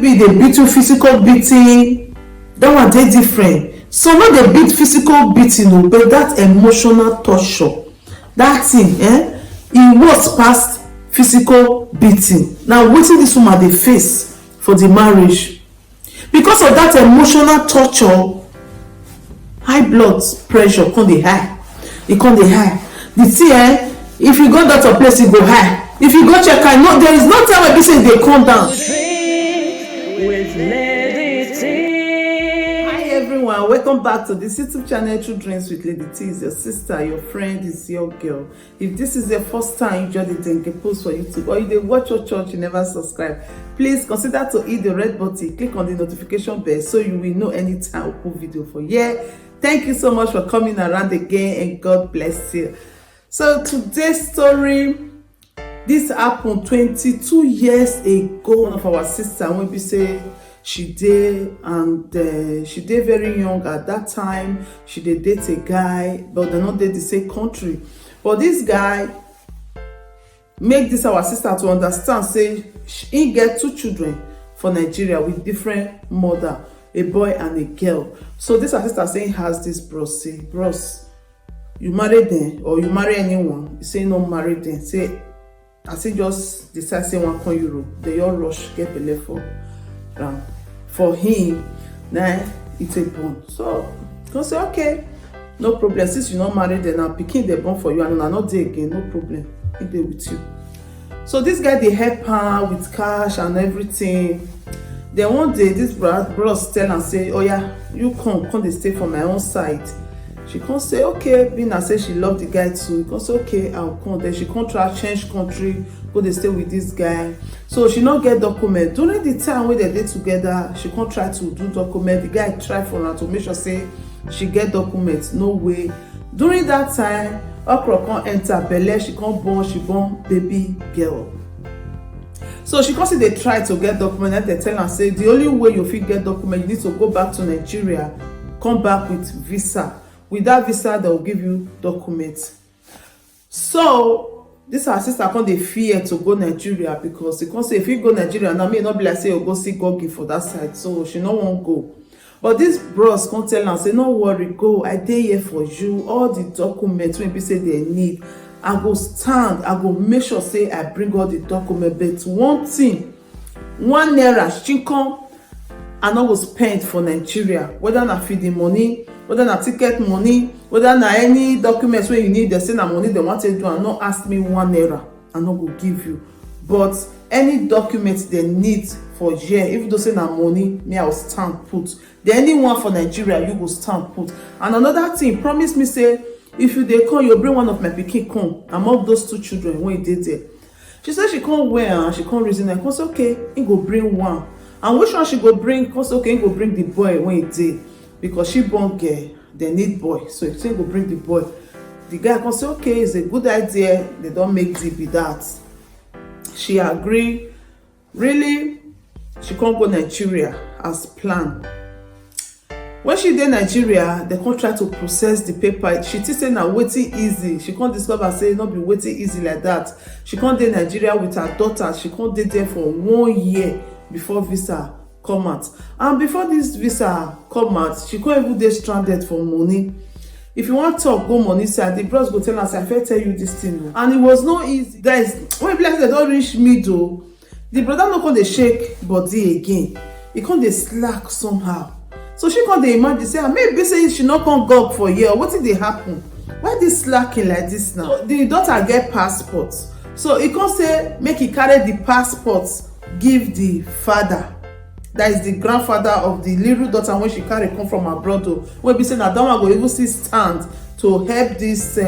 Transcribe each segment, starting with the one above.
maybe they beat you physical beating, that one dey different. So no dey beat physical beating o, but that emotional torture, that thing e worse pass physical beating. Now wetin dis woman dey face for the marriage because of that emotional torture, high blood pressure come dey high, e come dey high. The thing if you go doctor place e go high, if you go check am, no, there is no time wey be say e dey come down. Hi everyone, welcome back to this YouTube channel, True Dreams with Lady T. Is your sister, your friend, is your girl. If this is your first time you join the Denke post for YouTube, or you dey watch your church, you never subscribe, please consider to hit the red button, click on the notification bell so you will know anytime we put video for here. Thank you so much for coming around again, and God bless you. So today's story, this happened 22 years ago. One of our sister, when we say she dey very young at that time, she dey date a guy, but they not date the same country. But this guy make this our sister to understand, say he get two children for Nigeria with different mother, a boy and a girl. So this our sister saying has this bros, say bros, you marry them or you marry anyone, you say no marry them, say I say just decide say one come Europe, they all rush get belle for him. Now it's a bond. So go say okay, no problem, since you not married then now pikin dey born for you and una not dey again, no problem, he dey with you. So this guy dey help her with cash and everything. Then one day this bros tell am say, oh yeah, you come dey stay for my own side. She can't say okay, being as say she love the guy too, you can say okay, I'll come. Then she can't try change country, go dey stay with this guy. So she not get document. During the time when they dey together, she can't try to do document. The guy try for her to make sure say she get documents, no way. During that time, okra can't enter belle, she born baby girl. So she can't say they try to get document, and they tell her say the only way you fit get document, you need to go back to Nigeria, come back with visa. With that visa, they will give you documents. So this our sister can't dey fear to go Nigeria because she can't say if you go Nigeria now, may not be like say you go see Gogi for that side. So she no won't go. But this bros can't tell her say no worry, go. I dey here for you. All the documents when people say they need, I go stand. I go make sure say I bring all the documents. But one thing, 1 naira she come, I no go spend for Nigeria, whether na feeding money, whether na ticket money, whether na any documents wey you need, they say na money they want to do, and not ask me 1 naira, I no go give you. But any documents they need for here, if you don't say na money, me I will stand put. The anyone for Nigeria, you go stand put. And another thing, promise me say if you dey come, you bring one of my pikin come among those two children when you did there. She said she can't wear and she can't reason. I can say okay, he go bring one. And which one she go bring? Cause okay, he go bring the boy when he did, because she born girl, they need boy. So he go bring the boy. The guy can say okay, it's a good idea. They don't make the be that. She agree. Really, she can't go Nigeria as planned. When she did Nigeria, they can't try to process the paper. She think say na waiting easy. She can't discover say not be waiting easy like that. She can't dey Nigeria with her daughter. She can't dey there for 1 year before visa come out. And before this visa come out, she can't even dey stranded for money. If you want to talk go money side, the bros go tell us I fit tell you this thing. And it was no easy. Guys, when like they don't reach middle, the brother no come dey shake body again. He come dey slack somehow. So she come dey imagine say maybe say she not come go up for here. What did they happen? Why this slacking like this now? So the daughter get passport. So he come say make he carry the passport give the father, that is the grandfather of the little daughter when she carry come from abroad. Wey be say na that one go even still stand to help this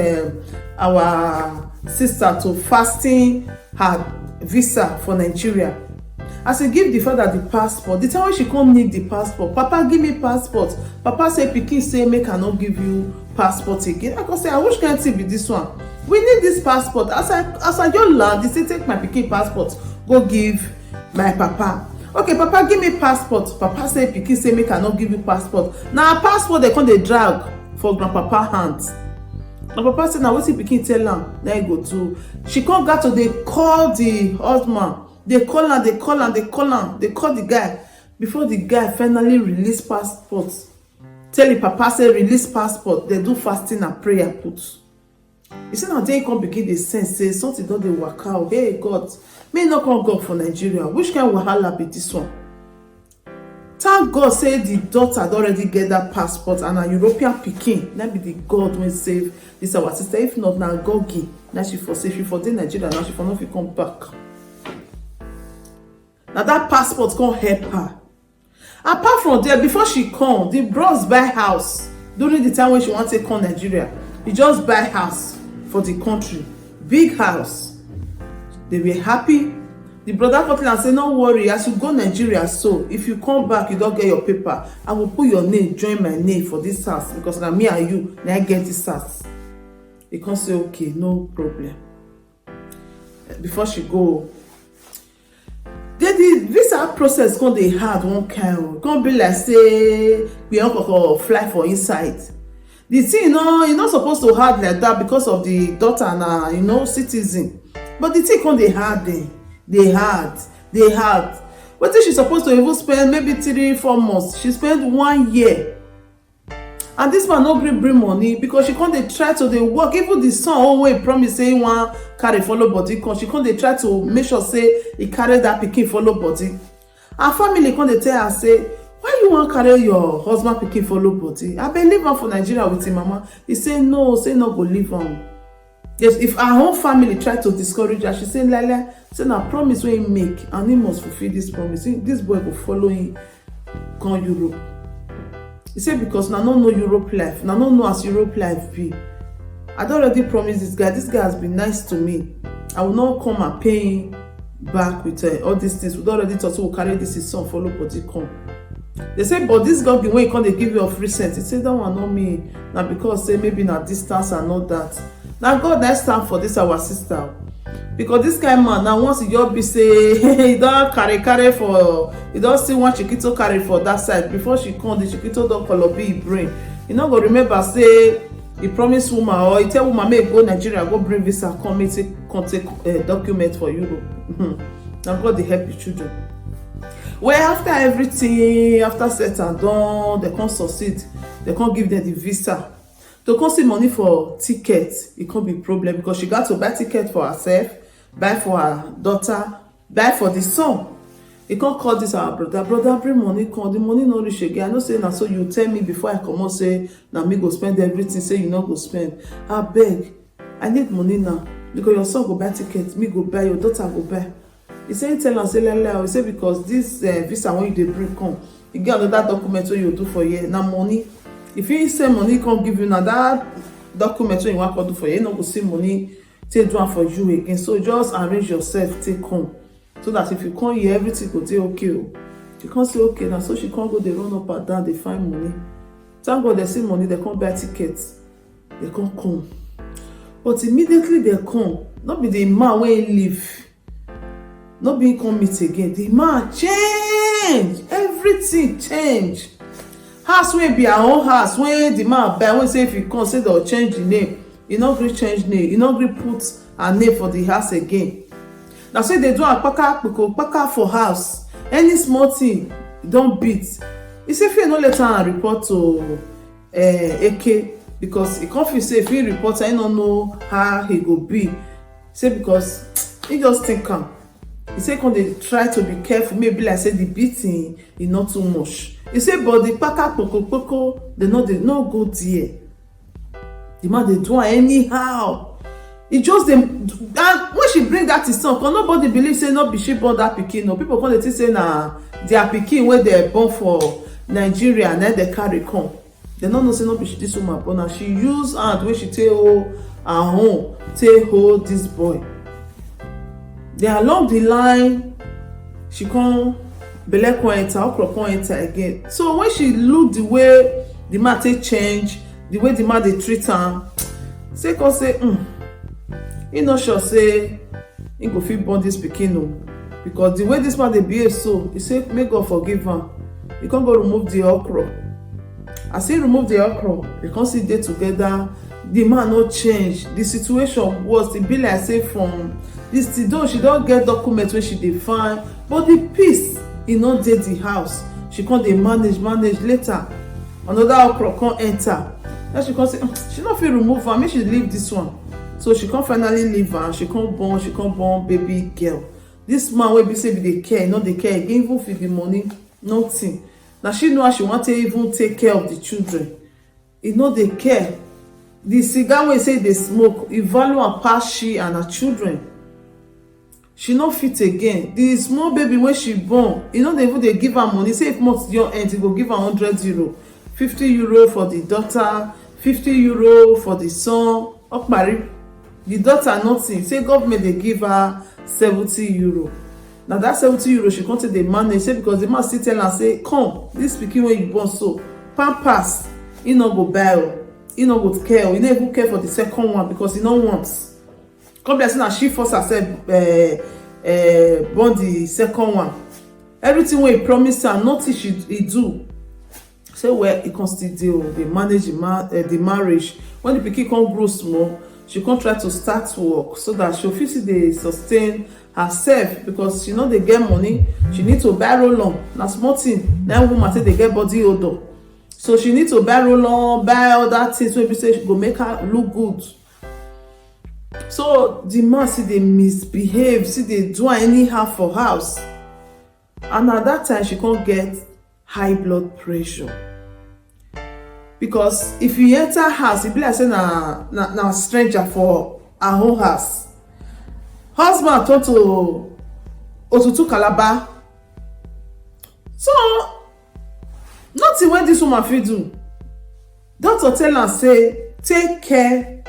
our sister to fasten her visa for Nigeria. As he give the father the passport, the time when she come need the passport, papa give me passport. Papa say pikin say make I not give you passport again. I can say I wish can't be this one. We need this passport. As I just land, they say take my pikin passport, go give my papa. Okay, papa give me passport. Papa say pikin say make I not give you passport. Now passport they come dey drag for grandpapa hands. My papa say now wetin pikin tell am, na he go do. She come got to dey call the husband They call am, they call the guy. Before the guy finally release passport, tell the papa say release passport, they do fasting and prayer put. You see now they come begin the sense say something don dey waka out. Hey God, may not come God for Nigeria. Which kind of wahala be this one? Thank God say the daughter had already get that passport and a European pikin. That be the God wey save this our sister. If not, now Gogi, now she for say she for dey Nigeria, now she for not fit come back. Now that passport can't help her. Apart from there, before she come, the bros buy house during the time when she want to come Nigeria. He just buy house for the country, big house. They were happy. The brother called and say, "No worry, as you go Nigeria, so if you come back, you don't get your paper. I will put your name, join my name for this house because now me and you, now I get this house." He can say, "Okay, no problem." Before she go, the visa process come dey hard one kind. Come be like say we don't fly for inside. The thing, you're not supposed to hard like that because of the daughter and citizen. But the thing come dey hard then. They hard. What is she supposed to even spend maybe 3-4 months? She spent 1 year. And this man no gree bring money because she can't dey try to dey work. Even the son always promise say he wan carry follow body. Cause she can't dey try to make sure say he carry that pikin follow body. Her family can't dey tell her say, why you wan carry your husband pikin follow body? I been leave am for Nigeria with him mama. He say no go leave am. Yes, if her own family try to discourage her, she say Lala, say na promise wey he make and he must fulfill this promise. This boy go follow him come Europe. He say because na no know Europe life, na no know as Europe life be. I don already promise this guy. This guy has been nice to me. I will not come and pay him back with all these things. We don already talk, so we'll carry this his son follow body come. They say, but this God, the way he come, they give you of recent. He say that one not me. Now because say maybe na distance and all that. Now God next time for this our sister. Because this kind of man now once he just be say he don't carry for he don't see one Chiquito carry for that side. Before she come, the Chiquito don't color be brain. You not go remember say he promised woman or he tell woman make go Nigeria, go bring visa, come take document for Europe. Now God they help the children. Well, after everything, after set and done, they can't succeed. They can't give them the visa. To come see money for tickets, it can't be a problem because she got to buy ticket for herself, buy for her daughter, buy for the son. He can't call this our brother. Brother, bring money, come. The money no reach again. I know say now, so you tell me before I come out say now me go spend everything. Say you not go spend. I beg, I need money now because your son go buy tickets, me go buy, your daughter go buy. He say tell am say lele. He say because this visa when you dey bring come, you get another document wey you do for here. Na money. If you say money come give you na that document wey you wan do for here, you no go see money take do am for you again. So just arrange yourself take come, so that if you come here everything go dey okay. You can't say okay now, so she can't go dey run up and down dey find money. Thank God they see money, they come buy tickets, they can't come. But immediately they come, not be the man wey leave. Not being come meet again. The man change. Everything change. House wey be her own house. When the man buy, when say if you come, say they'll change the name. You not gree change name. You not gree put her name for the house again. Now say they do a paka for house. Any small thing, don't beat. You say if you no let her report to AK because he confused. Say if he report, I don't know how he go be. Say because he just think am. He say when they try to be careful, maybe like say the beating is not too much. He say but the paka poko they no go there. The man they do anyhow. It just them and when she bring that his son, cause nobody believe say not be she born that pikin. No people come they say na their pikin where they born for Nigeria and then they carry come. They don't know say not be she this woman born. She use hand when she take hold her home, take hold this boy. Then along the line, she come belle come enter, okra come enter again. So when she look the way the man take change, the way the man they treat am, say come say, he not sure say he go fit born this pikin o, because the way this man dey behave so, he say make God forgive am. He can't go remove the okra. As he remove the okra, they come sit there together. The man no change. The situation was it be like say from this though she don't get document wey she dey find, but the peace e no dey the house. She come dey manage later another okra come enter. Then she come say she no fit remove am, make she leave this one. So she come finally leave am. She come born baby girl. This man wey be say be dey care, no dey care again, even for the money, nothing. Na she know how she want to even take care of the children. E no dey care. The cigar wey say dey smoke, e value am pass she and her children. She no fit again. The small baby wey she born, e no dey even dey give her money. Say if month don end, e go give her 100 euro, 50 euro for the daughter, 50 euro for the son. Okpari, the daughter nothing. Say government dey give her 70 euro. Now that 70 euro she come take dey manage. Say because the man still tell her say, come, this pikin wey you born so, pampers, e no go buy o, e no go care o, e no even care for the second one because e no want. Come be say na she force herself born the second one. Everything wey he promise her, nothing he do. Say well, he come still dey manage the marriage. When the pikin come grow small, she come try to start work so that she fit still dey sustain herself, because she no dey get money. She need to buy roll-on. Na small thing na woman take dey get body odor. So she need to buy roll-on, buy other things wey be say she go make her look good. So the man still dey misbehave, still dey do anyhow for house. And at that time she come get high blood pressure. Because if you enter house, e be like say na stranger for her own house. Husband turn to Otutu Calabar. So nothing wey this woman fit do. Doctor tell am say take care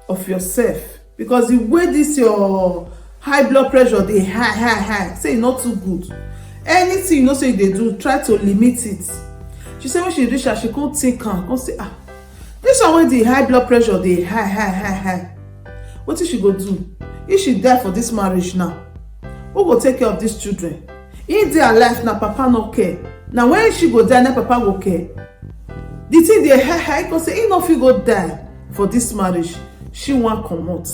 of yourself, because the way this your high blood pressure dey high, say e not too good. Anything you know say you dey do, try to limit it. She say when she reach her, she come think am, come say this one wey the high blood pressure dey high, wetin she go do? If she die for this marriage now, who go take care of these children? If dey alive, na papa no care. Now when she go die, na papa go care. The thing dey high, come say e no fit go die for this marriage. She wan comot.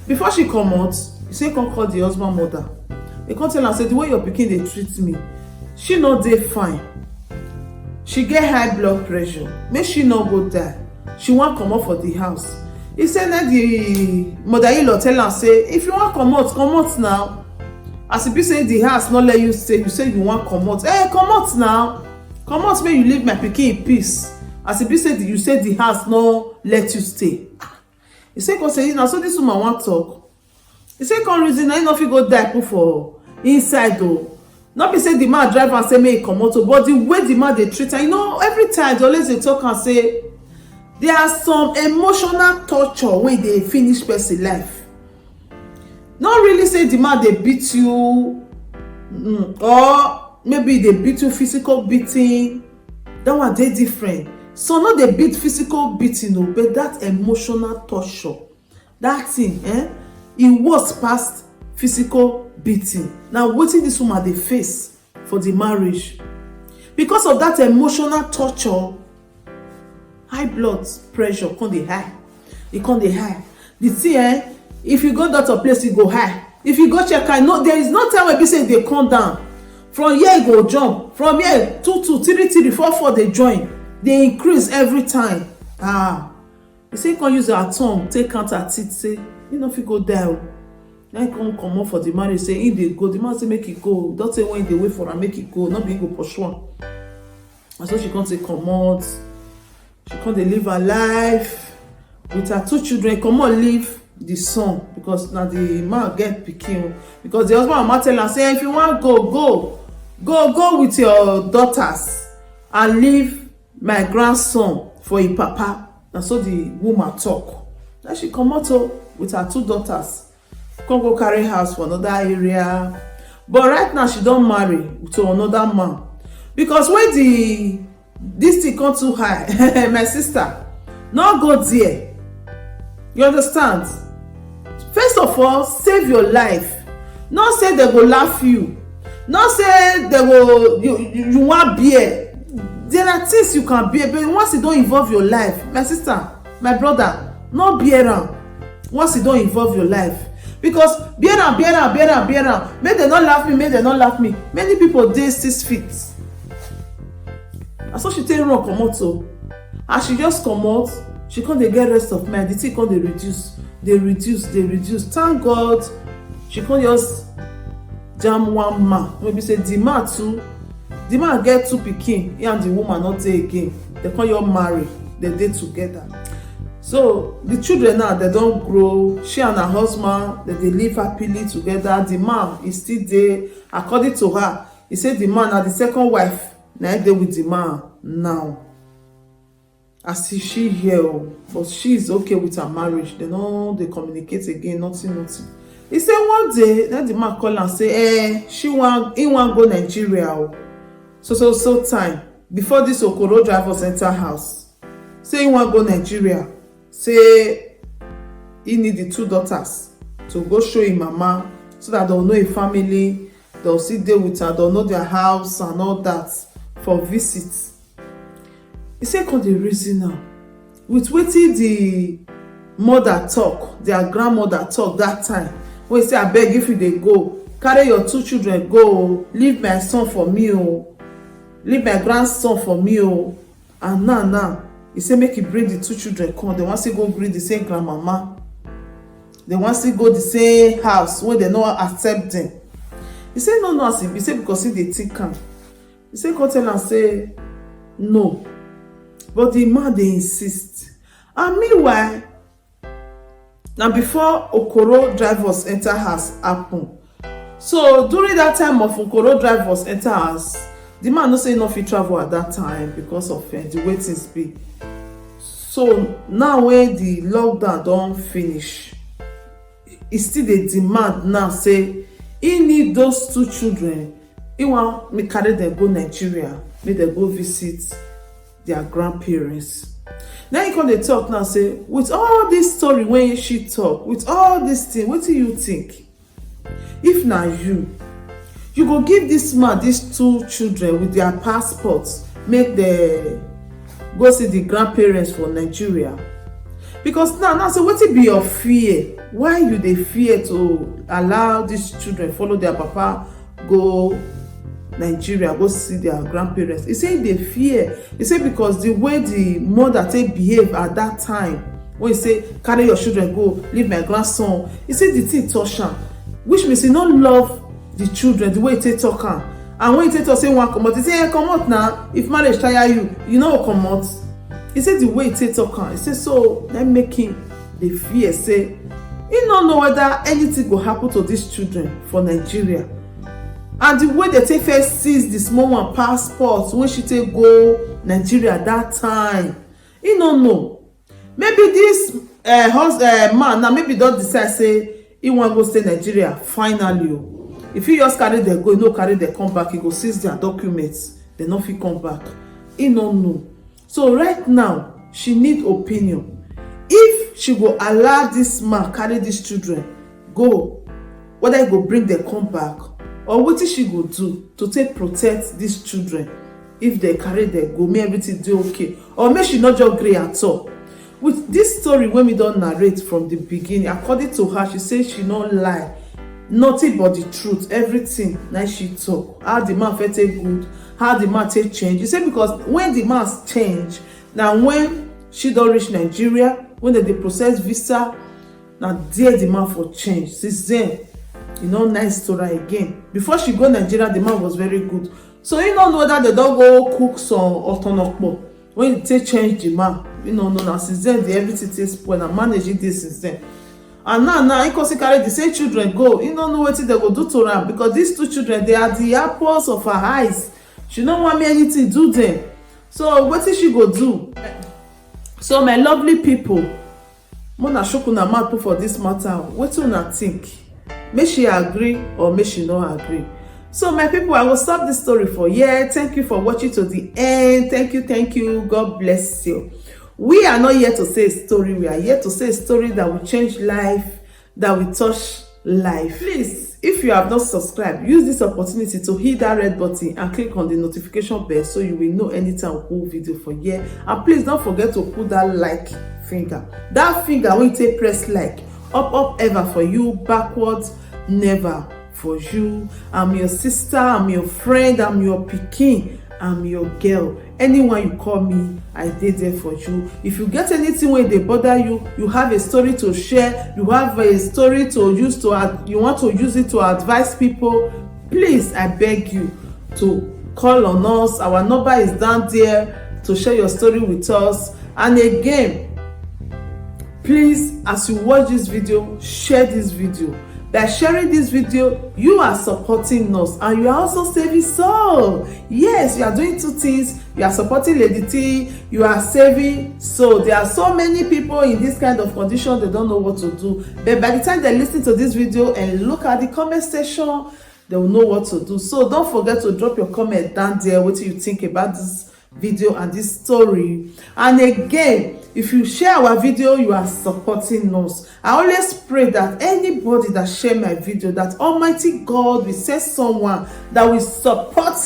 Before she comot, you say come call the husband mother. They come tell am say the way your pikin dey treat me, she no dey fine. She get high blood pressure. Make she no go die. She wan comot for the house. He say na the mother-in-law tell am say if you wan comot now. As e be say the house no let you stay, you say you wan comot. Comot now. Comot make you leave my pikin in peace. As e be say you say the house no let you stay. He say come say na so this woman wan talk. He say come reason na e no fit go die put for inside o. No be say the man drive am say make e comot o, but the way the man dey treat am, you know, every time they always dey talk am say there are some emotional torture wey dey finish person life. Not really say the man dey beat you, or maybe dey beat you physical beating. That one dey different. So no dey beat physical beating o, but that emotional torture, that thing e worse pass physical beating. Now wetin this woman dey face for the marriage, because of that emotional torture, high blood pressure come dey high. E come dey high. The thing if you go doctor place, e go high. If you go check am, no, there is no time wey be say e dey come down. From here e go jump, from here 2 3 4 dey join, dey increase every time. You say come use her tongue take count her teeth, say you no fit go die o. Now he come comot for the marriage, say he dey go. The man say make e go. Doctor when he dey wait for am, make e go. No be he go pursue am. And so she come say comot. She come dey live her life with her 2 children. Comot leave the son, because na the man get pikin. Because the husband and mama tell am say if you wan go with your daughters and leave my grandson for him papa. Na so the woman talk. Then she comot with her 2 daughters. Come go carry house for another area. But right now she don marry to another man. Because when this thing come too high, my sister, no go there. You understand? First of all, save your life. Not say they go laugh you. Not say they go you want beer. There are things you can bear, but once it don't involve your life, my sister, my brother, no bear am. Once it don't involve your life, because bear am make dem not laugh me, make dem not laugh me. Many people dey 6 feet. Na so she take run comot o. As she just comot, she come dey get rest of mind. The thing come dey reduce. Thank God she come just jam one man wey be say the man get 2 pikin, he and the woman not dey again. They come just marry, they dey together. So the children now, they don grow. She and her husband, they live happily together. The man is still there. According to her, he said the man na the second wife na dey with the man now. As if she here, but she is okay with her marriage. They communicate again, nothing. He said one day, then the man call and say, he want go Nigeria. So time before this Okoro drivers enter house. Say he want go Nigeria. Say he need the 2 daughters to go show him mama, so that they'll know a family, they'll sit there with her, they'll know their house and all that for visits. He said, come the reason now. With wetin the mother talk, their grandmother talk that time, when he say, I beg if you dey go, carry your 2 children go, leave my son for me, leave my grandson for me. And now, he say make he bring the 2 children come. They want to go greet the same grandmama. They want to go the same house where they no accept them. He say no, as he say because he dey think am. He say come tell am say no. But the man dey insist. And meanwhile, now before Okoro drivers enter house happen. So during that time of Okoro drivers enter house, the man no say no fit travel at that time because of the way things be. So now when the lockdown don finish, he still dey demand now say he need those 2 children. He want me carry them go Nigeria, make them go visit their grandparents. Now he come dey talk now say, with all this story when she talk, with all this thing, what do you think? If na you go give this man these 2 children with their passports, make them go see the grandparents for Nigeria? Because now say wetin be your fear? Why you dey fear to allow these children follow their papa go Nigeria, go see their grandparents? He say they fear. He say because the way the mother take behave at that time, when he say carry your children go, leave my grandson, he say the thing touch am, which means he no love the children the way he take talk am. And when he take talk say one comot, he say comot now. If marriage tire you, you no comot. He say the way he take talk am, he say so that make him dey fear say he no know whether anything go happen to these children for Nigeria. And the way they take first seize the small one passport when she take go Nigeria that time, he no know. Maybe this man now maybe don't decide say he want go stay Nigeria finally. If he just carry them go, he no carry them come back, he go seize their documents, they no fit come back. He no know. So right now she need opinion. If she go allow this man carry these children go, whether he go bring them come back, or what she go do to take protect these children if they carry them go, make everything do okay, or make she not just gree at all. With this story when we don't narrate from the beginning, according to her, she says she not lie, nothing but the truth, everything. Now she talk how the man felt take good, how the man take change. You say because when the man change, now when she don't reach Nigeria, when they process visa, now there the man for change. Since then, you know, nice story again. Before she go Nigeria, the man was very good. So you don't know whether they don't go cook some otonokpo when you take change the man. You know, now since then the everything takes spoil and managing this since then. And now he can carry the same children go. You don't know what they go do to them, because these 2 children, they are the apples of her eyes. She don't want me anything do them. So what is she go do? So my lovely people, mona shokuna mouth put for this matter. What do you think? May she agree or may she not agree? So my people, I will stop this story for here. Thank you for watching to the end. Thank you. God bless you. We are not here to say a story. We are here to say a story that will change life, that will touch life. Please, if you have not subscribed, use this opportunity to hit that red button and click on the notification bell so you will know anytime we put video for here. And please don't forget to put that like finger. That finger when you take press like up ever for you, backwards never for you. I'm your sister, I'm your friend, I'm your pikin, I'm your girl. Anyone you call me, I dey there for you. If you get anything wey dey bother you, you have a story to share, you have a story to use to, you want to use it to advise people, please, I beg you to call on us. Our number is down there to share your story with us. And again, please, as you watch this video, share this video. By sharing this video, you are supporting us and you are also saving soul. Yes, you are doing two things. You are supporting Lady T, you are saving soul. There are so many people in this kind of condition, they don't know what to do. But by the time they listen to this video and look at the comment section, they will know what to do. So don't forget to drop your comment down there, what you think about this video and this story. And again, if you share our video, you are supporting us. I always pray that anybody that share my video, that Almighty God will send someone that will support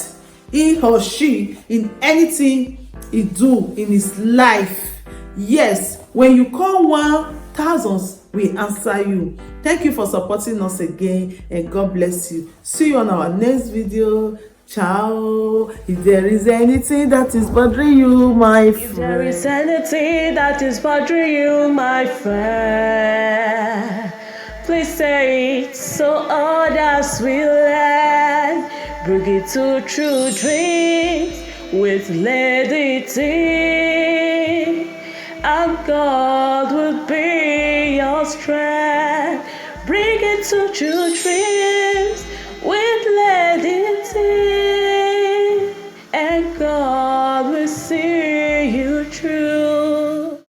he or she in anything he do in his life. Yes, when you call one, thousands will answer you. Thank you for supporting us again, and God bless you. See you on our next video. Ciao. If there is anything that is bothering you, my friend. If there is anything that is bothering you, my friend, please say it so others will learn. Bring it to True Dreams with Lady T, and God will be your strength. Bring it to True Dreams.